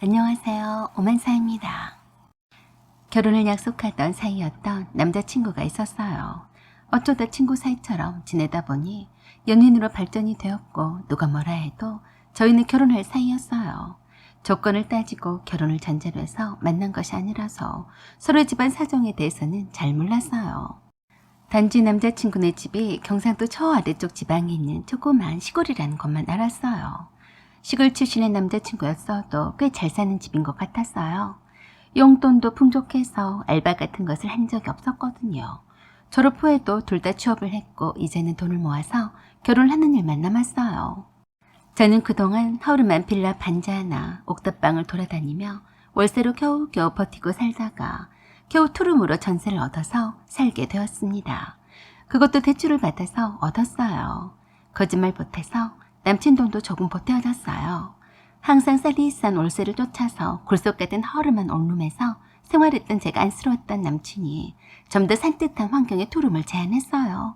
안녕하세요. 오만사입니다. 결혼을 약속하던 사이였던 남자친구가 있었어요. 어쩌다 친구 사이처럼 지내다 보니 연인으로 발전이 되었고 누가 뭐라 해도 저희는 결혼할 사이였어요. 조건을 따지고 결혼을 전제로 해서 만난 것이 아니라서 서로의 집안 사정에 대해서는 잘 몰랐어요. 단지 남자친구네 집이 경상도 저 아래쪽 지방에 있는 조그만 시골이라는 것만 알았어요. 시골 출신의 남자친구였어도 꽤 잘 사는 집인 것 같았어요. 용돈도 풍족해서 알바 같은 것을 한 적이 없었거든요. 졸업 후에도 둘 다 취업을 했고 이제는 돈을 모아서 결혼하는 일만 남았어요. 저는 그동안 허름한 빌라 반지 하나, 옥탑방을 돌아다니며 월세로 겨우겨우 버티고 살다가 겨우 투룸으로 전세를 얻어서 살게 되었습니다. 그것도 대출을 받아서 얻었어요. 거짓말 못해서 남친 돈도 조금 보태어졌어요. 항상 쌀이싼 월세를 쫓아서 굴속 같은 허름한 원룸에서 생활했던 제가 안쓰러웠던 남친이 좀 더 산뜻한 환경의 투룸을 제안했어요.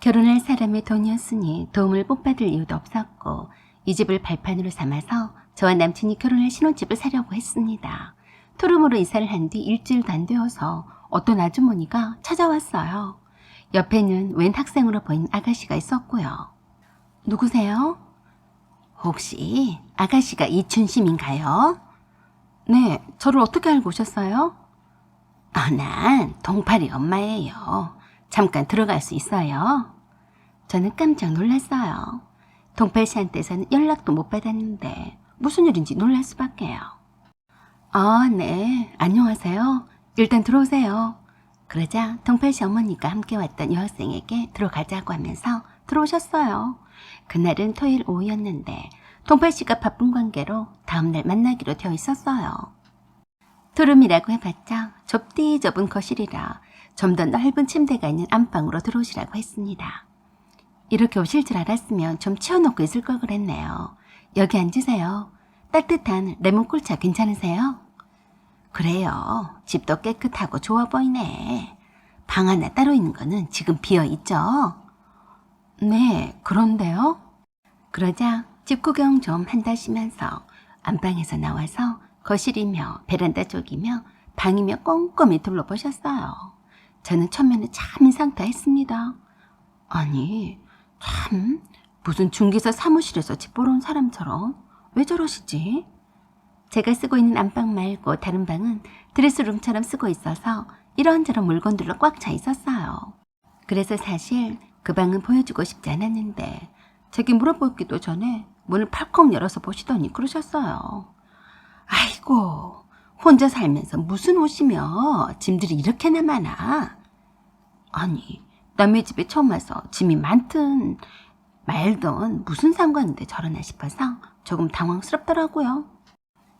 결혼할 사람의 돈이었으니 도움을 못 받을 이유도 없었고 이 집을 발판으로 삼아서 저와 남친이 결혼할 신혼집을 사려고 했습니다. 투룸으로 이사를 한 뒤 일주일도 안 되어서 어떤 아주머니가 찾아왔어요. 옆에는 웬 학생으로 보인 아가씨가 있었고요. 누구세요? 혹시 아가씨가 이춘심인가요? 네, 저를 어떻게 알고 오셨어요? 난 동팔이 엄마예요. 잠깐 들어갈 수 있어요? 저는 깜짝 놀랐어요. 동팔 씨한테서는 연락도 못 받았는데 무슨 일인지 놀랄 수밖에요. 네, 안녕하세요. 일단 들어오세요. 그러자 동팔 씨 어머니가 함께 왔던 여학생에게 들어가자고 하면서 들어오셨어요. 그날은 토요일 오후였는데 동팔 씨가 바쁜 관계로 다음날 만나기로 되어 있었어요. 투룸이라고 해봤자 좁디 좁은 거실이라 좀 더 넓은 침대가 있는 안방으로 들어오시라고 했습니다. 이렇게 오실 줄 알았으면 좀 치워놓고 있을 걸 그랬네요. 여기 앉으세요. 따뜻한 레몬 꿀차 괜찮으세요? 그래요. 집도 깨끗하고 좋아 보이네. 방 하나 따로 있는 거는 지금 비어있죠? 네, 그런데요? 그러자 집 구경 좀 한다시면서 안방에서 나와서 거실이며 베란다 쪽이며 방이며 꼼꼼히 둘러보셨어요. 저는 처음에는 참 인상타했습니다. 아니, 참 무슨 중개사 사무실에서 집 보러 온 사람처럼 왜 저러시지? 제가 쓰고 있는 안방 말고 다른 방은 드레스룸처럼 쓰고 있어서 이런저런 물건들로 꽉 차 있었어요. 그래서 사실 그 방은 보여주고 싶지 않았는데 제게 물어보기도 전에 문을 팍컥 열어서 보시더니 그러셨어요. 아이고, 혼자 살면서 무슨 옷이며 짐들이 이렇게나 많아? 아니, 남의 집에 처음 와서 짐이 많든 말든 무슨 상관인데 저러나 싶어서 조금 당황스럽더라고요.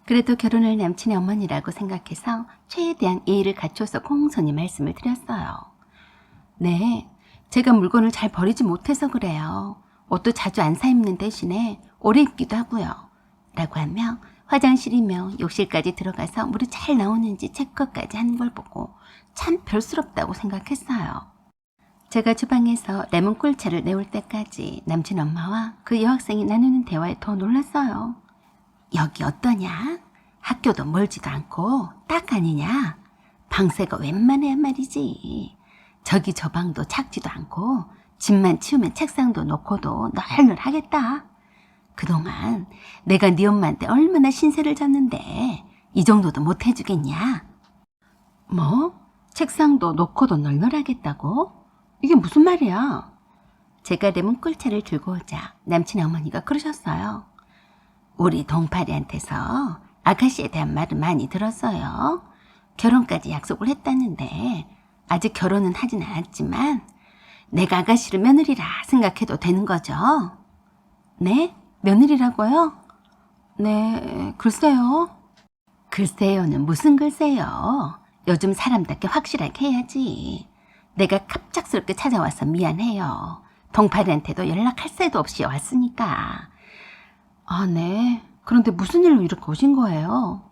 그래도 결혼할 남친의 어머니라고 생각해서 최대한 예의를 갖춰서 공손히 말씀을 드렸어요. 네, 제가 물건을 잘 버리지 못해서 그래요. 옷도 자주 안 사 입는 대신에 오래 입기도 하고요. 라고 하며 화장실이며 욕실까지 들어가서 물이 잘 나오는지 체크까지 하는 걸 보고 참 별스럽다고 생각했어요. 제가 주방에서 레몬 꿀차를 내올 때까지 남친 엄마와 그 여학생이 나누는 대화에 더 놀랐어요. 여기 어떠냐? 학교도 멀지도 않고 딱 아니냐? 방새가 웬만해야 말이지. 저기 저 방도 작지도 않고 집만 치우면 책상도 놓고도 널널하겠다. 그동안 내가 네 엄마한테 얼마나 신세를 졌는데 이 정도도 못 해주겠냐? 뭐? 책상도 놓고도 널널하겠다고? 이게 무슨 말이야? 제가 레몬 꿀차를 들고 오자 남친 어머니가 그러셨어요. 우리 동파리한테서 아가씨에 대한 말을 많이 들었어요. 결혼까지 약속을 했다는데 아직 결혼은 하진 않았지만 내가 아가씨를 며느리라 생각해도 되는 거죠? 네? 며느리라고요? 네, 글쎄요. 글쎄요는 무슨 글쎄요. 요즘 사람답게 확실하게 해야지. 내가 갑작스럽게 찾아와서 미안해요. 동파리한테도 연락할 새도 없이 왔으니까. 아, 네. 그런데 무슨 일로 이렇게 오신 거예요?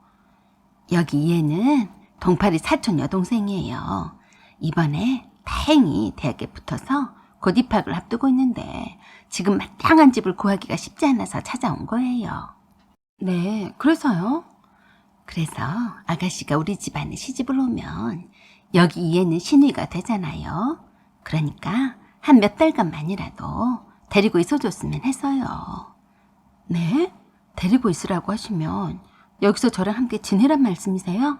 여기 얘는 동파리 사촌 여동생이에요. 이번에 다행히 대학에 붙어서 곧 입학을 앞두고 있는데 지금 마땅한 집을 구하기가 쉽지 않아서 찾아온 거예요. 네, 그래서요? 그래서 아가씨가 우리 집안에 시집을 오면 여기 이해는 신우이가 되잖아요. 그러니까 한 몇 달간만이라도 데리고 있어줬으면 해서요. 네? 데리고 있으라고 하시면 여기서 저랑 함께 지내란 말씀이세요?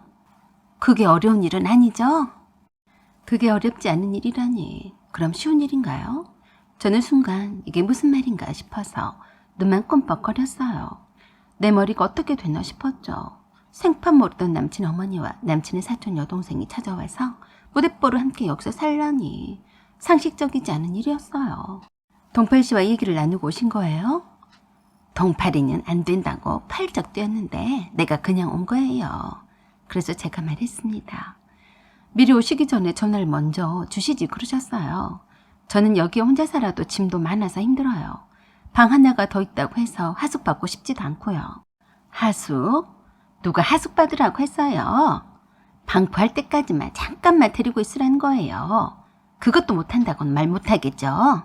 그게 어려운 일은 아니죠? 그게 어렵지 않은 일이라니 그럼 쉬운 일인가요? 저는 순간 이게 무슨 말인가 싶어서 눈만 꼼뻑거렸어요. 내 머리가 어떻게 되나 싶었죠. 생판 모르던 남친 어머니와 남친의 사촌 여동생이 찾아와서 무대뽀를 함께 여기서 살라니 상식적이지 않은 일이었어요. 동팔 씨와 얘기를 나누고 오신 거예요? 동팔이는 안 된다고 팔쩍 뛰었는데 내가 그냥 온 거예요. 그래서 제가 말했습니다. 미리 오시기 전에 전화를 먼저 주시지 그러셨어요. 저는 여기 혼자 살아도 짐도 많아서 힘들어요. 방 하나가 더 있다고 해서 하숙 받고 싶지도 않고요. 하숙? 누가 하숙 받으라고 했어요? 방 구할 때까지만 잠깐만 데리고 있으라는 거예요. 그것도 못한다고는 말 못하겠죠?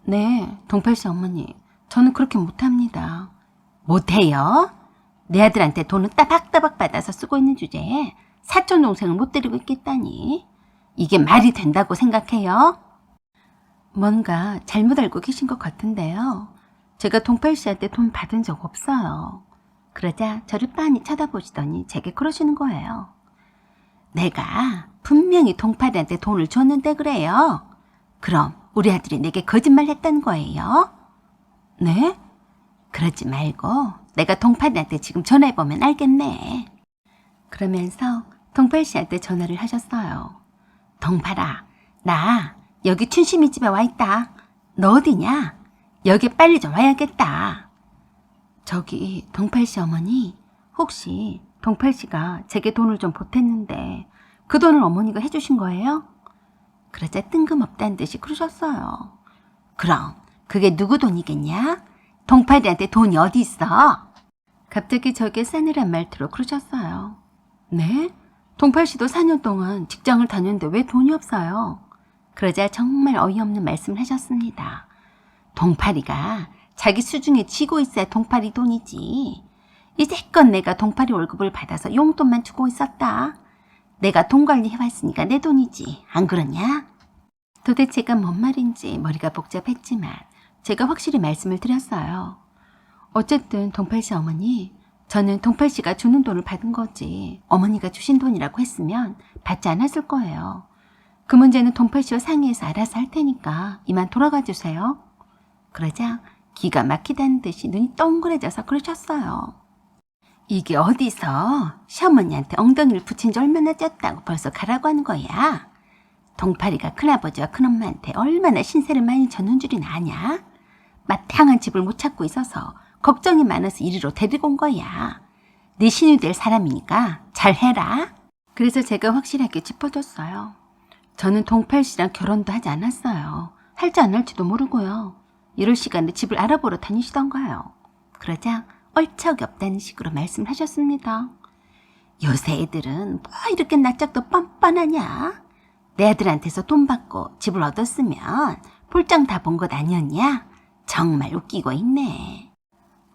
네, 동팔씨 어머니, 저는 그렇게 못합니다. 못해요? 내 아들한테 돈은 따박따박 받아서 쓰고 있는 주제에 사촌 동생을 못 데리고 있겠다니. 이게 말이 된다고 생각해요? 뭔가 잘못 알고 계신 것 같은데요. 제가 동팔 씨한테 돈 받은 적 없어요. 그러자 저를 빤히 쳐다보시더니 제게 그러시는 거예요. 내가 분명히 동팔이한테 돈을 줬는데 그래요. 그럼 우리 아들이 내게 거짓말 했다는 거예요? 네? 그러지 말고 내가 동팔이한테 지금 전화해보면 알겠네. 그러면서 동팔 씨한테 전화를 하셨어요. 동팔아, 나 여기 춘심이 집에 와 있다. 너 어디냐? 여기 빨리 좀 와야겠다. 저기 동팔 씨 어머니, 혹시 동팔 씨가 제게 돈을 좀 보탰는데 그 돈을 어머니가 해주신 거예요? 그러자 뜬금없다는 듯이 그러셨어요. 그럼 그게 누구 돈이겠냐? 동팔이한테 돈이 어디 있어? 갑자기 저게 싸늘한 말투로 그러셨어요. 네? 동팔 씨도 4년 동안 직장을 다녔는데 왜 돈이 없어요? 그러자 정말 어이없는 말씀을 하셨습니다. 동팔이가 자기 수중에 쥐고 있어야 동팔이 돈이지. 이제껏 내가 동팔이 월급을 받아서 용돈만 주고 있었다. 내가 돈 관리해왔으니까 내 돈이지. 안 그러냐? 도대체가 뭔 말인지 머리가 복잡했지만 제가 확실히 말씀을 드렸어요. 어쨌든 동팔 씨 어머니, 저는 동팔 씨가 주는 돈을 받은 거지 어머니가 주신 돈이라고 했으면 받지 않았을 거예요. 그 문제는 동팔 씨와 상의해서 알아서 할 테니까 이만 돌아가 주세요. 그러자 기가 막히다는 듯이 눈이 동그래져서 그러셨어요. 이게 어디서 시어머니한테 엉덩이를 붙인 지 얼마나 쪘다고 벌써 가라고 하는 거야? 동팔이가 큰아버지와 큰엄마한테 얼마나 신세를 많이 졌는 줄이나 아냐? 마땅한 집을 못 찾고 있어서 걱정이 많아서 이리로 데리고 온 거야. 네 신이 될 사람이니까 잘해라. 그래서 제가 확실하게 짚어줬어요. 저는 동팔 씨랑 결혼도 하지 않았어요. 할지 안 할지도 모르고요. 이럴 시간에 집을 알아보러 다니시던가요. 그러자 얼척이 없다는 식으로 말씀을 하셨습니다. 요새 애들은 뭐 이렇게 낯짝도 뻔뻔하냐? 내 아들한테서 돈 받고 집을 얻었으면 볼장 다 본 것 아니었냐? 정말 웃기고 있네.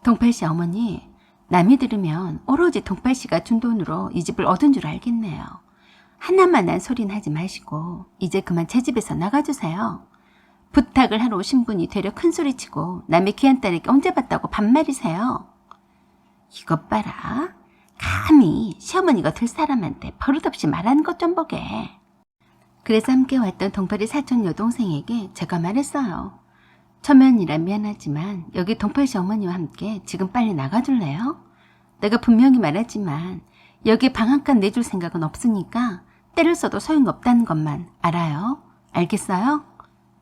동팔 씨 어머니, 남이 들으면 오로지 동팔 씨가 준 돈으로 이 집을 얻은 줄 알겠네요. 하나만한 소리는 하지 마시고 이제 그만 제 집에서 나가주세요. 부탁을 하러 오신 분이 되려 큰소리치고 남의 귀한 딸에게 언제 봤다고 반말이세요. 이것 봐라. 감히 시어머니가 될 사람한테 버릇없이 말하는 것 좀 보게. 그래서 함께 왔던 동팔이 사촌 여동생에게 제가 말했어요. 처면이라 미안하지만 여기 동팔 씨 어머니와 함께 지금 빨리 나가줄래요? 내가 분명히 말하지만 여기 방 한 칸 내줄 생각은 없으니까 때를 써도 소용없다는 것만 알아요. 알겠어요?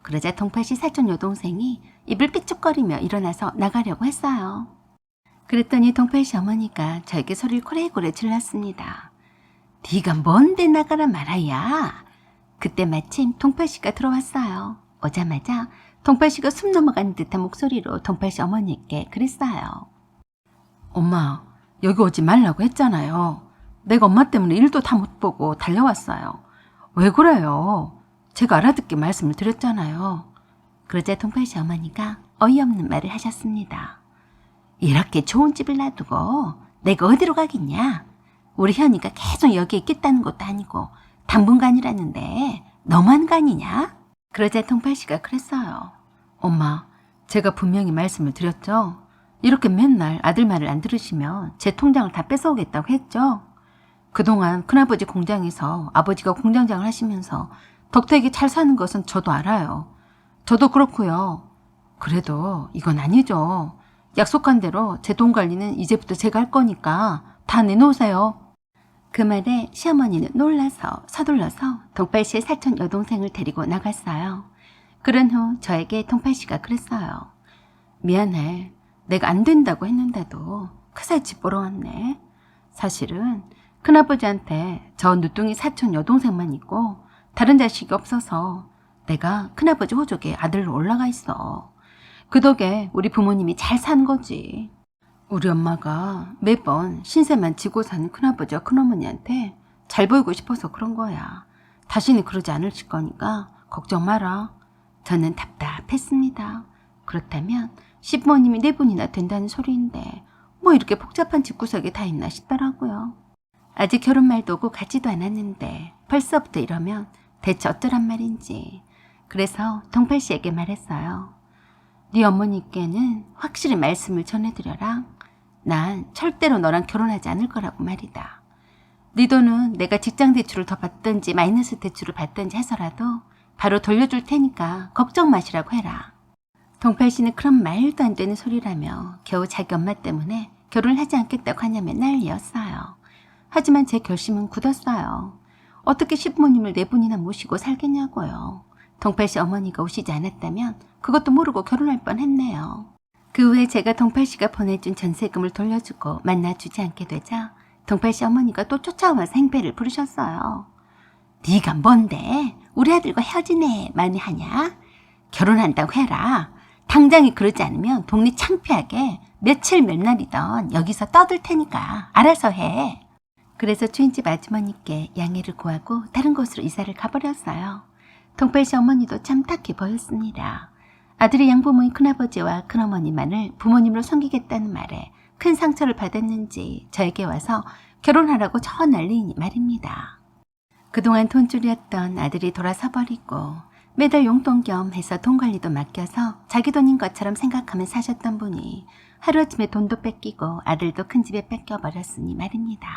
그러자 동팔 씨 사촌 여동생이 입을 삐죽거리며 일어나서 나가려고 했어요. 그랬더니 동팔 씨 어머니가 저에게 소리를 고래고래 질렀습니다. 네가 뭔데 나가라 말아야. 그때 마침 동팔 씨가 들어왔어요. 오자마자 동팔 씨가 숨 넘어가는 듯한 목소리로 동팔 씨 어머니께 그랬어요. 엄마, 여기 오지 말라고 했잖아요. 내가 엄마 때문에 일도 다 못 보고 달려왔어요. 왜 그래요? 제가 알아듣게 말씀을 드렸잖아요. 그러자 동팔 씨 어머니가 어이없는 말을 하셨습니다. 이렇게 좋은 집을 놔두고 내가 어디로 가겠냐? 우리 현이가 계속 여기에 있겠다는 것도 아니고 당분간이라는데 너무한 거 아니냐? 그러자 통팔씨가 그랬어요. 엄마, 제가 분명히 말씀을 드렸죠. 이렇게 맨날 아들 말을 안 들으시면 제 통장을 다 뺏어오겠다고 했죠. 그동안 큰아버지 공장에서 아버지가 공장장을 하시면서 덕택이 잘 사는 것은 저도 알아요. 저도 그렇고요. 그래도 이건 아니죠. 약속한 대로 제 돈 관리는 이제부터 제가 할 거니까 다 내놓으세요. 그 말에 시어머니는 놀라서 서둘러서 통팔씨의 사촌 여동생을 데리고 나갔어요. 그런 후 저에게 통팔씨가 그랬어요. 미안해. 내가 안 된다고 했는데도 그새 집 보러 왔네. 사실은 큰아버지한테 저 누뚱이 사촌 여동생만 있고 다른 자식이 없어서 내가 큰아버지 호족의 아들로 올라가 있어. 그 덕에 우리 부모님이 잘 산 거지. 우리 엄마가 매번 신세만 지고 사는 큰아버지와 큰어머니한테 잘 보이고 싶어서 그런 거야. 다시는 그러지 않으실 거니까 걱정 마라. 저는 답답했습니다. 그렇다면 시부모님이 4분이나 된다는 소리인데 뭐 이렇게 복잡한 집구석이 다 있나 싶더라고요. 아직 결혼 말도 오고 같지도 않았는데 벌써부터 이러면 대체 어쩌란 말인지. 그래서 통팔씨에게 말했어요. 네 어머니께는 확실히 말씀을 전해드려라. 난 절대로 너랑 결혼하지 않을 거라고 말이다. 네 돈은 내가 직장 대출을 더 받든지 마이너스 대출을 받든지 해서라도 바로 돌려줄 테니까 걱정 마시라고 해라. 통팔씨는 그런 말도 안 되는 소리라며 겨우 자기 엄마 때문에 결혼을 하지 않겠다고 하냐며 난리였어요. 하지만 제 결심은 굳었어요. 어떻게 시부모님을 4분이나 모시고 살겠냐고요. 통팔씨 어머니가 오시지 않았다면 그것도 모르고 결혼할 뻔했네요. 그 후에 제가 통팔씨가 보내준 전세금을 돌려주고 만나주지 않게 되자 통팔씨 어머니가 또 쫓아와서 행패를 부르셨어요. 네가 뭔데 우리 아들과 헤어지네 많이 하냐? 결혼한다고 해라. 당장에 그러지 않으면 동네 창피하게 며칠 몇 날이던 여기서 떠들 테니까 알아서 해. 그래서 주인집 아주머니께 양해를 구하고 다른 곳으로 이사를 가버렸어요. 통팔씨 어머니도 참 딱해 보였습니다. 아들의 양부모인 큰아버지와 큰어머니만을 부모님으로 섬기겠다는 말에 큰 상처를 받았는지 저에게 와서 결혼하라고 저 난리이니 말입니다. 그동안 돈줄이었던 아들이 돌아서 버리고 매달 용돈 겸 해서 돈 관리도 맡겨서 자기 돈인 것처럼 생각하며 사셨던 분이 하루아침에 돈도 뺏기고 아들도 큰 집에 뺏겨버렸으니 말입니다.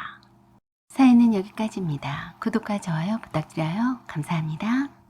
사연은 여기까지입니다. 구독과 좋아요 부탁드려요. 감사합니다.